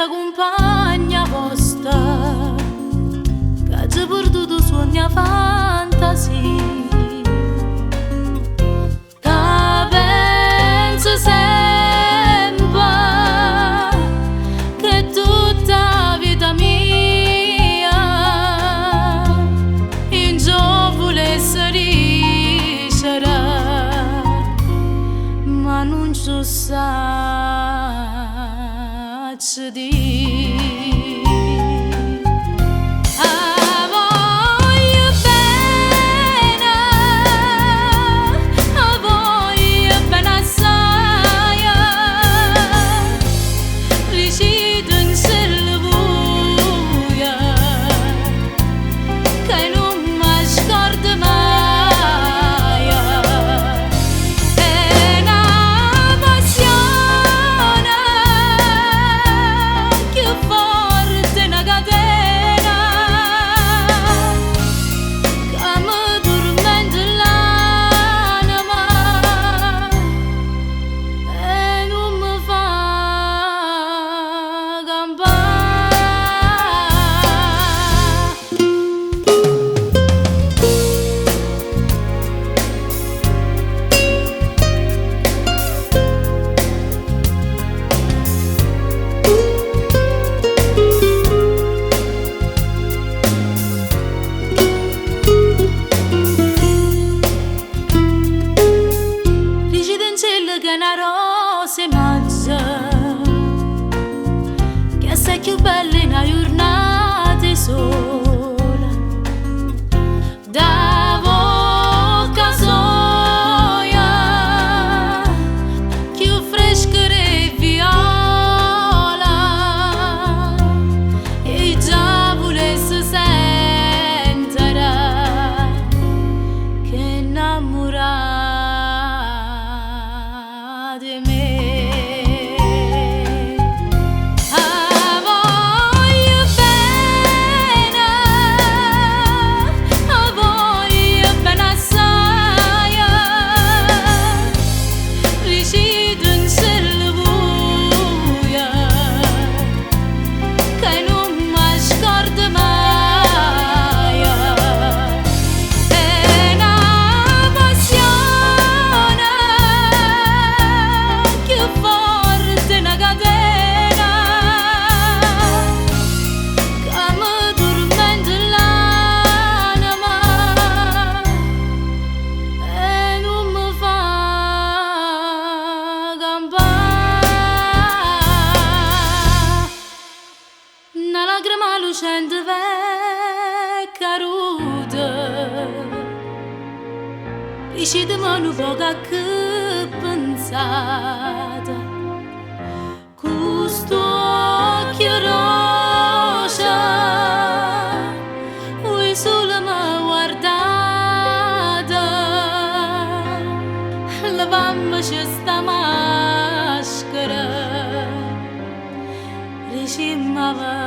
sta compagna vostra che ci ha perduto sogna fantasia, che penso sempre che tutta vita mia in gio volesse ricere, ma non ci sa di. Che una rosa mangia, che sei più bella in una giornata sola, da bocca soia, più fresca e viola, e già volesse sentire che innamorare di me. Voglio bene assai, risido in cielo buio che non mi scordo mai. È una passione più forte, una catena che mi tormenta l'anima e non mi fa campare. Una lacrima lucente vecchia rude, decidimi un po' che pensate, questo occhio rosa, voi solo mi guardate, levammoci sta maschera, dicimmi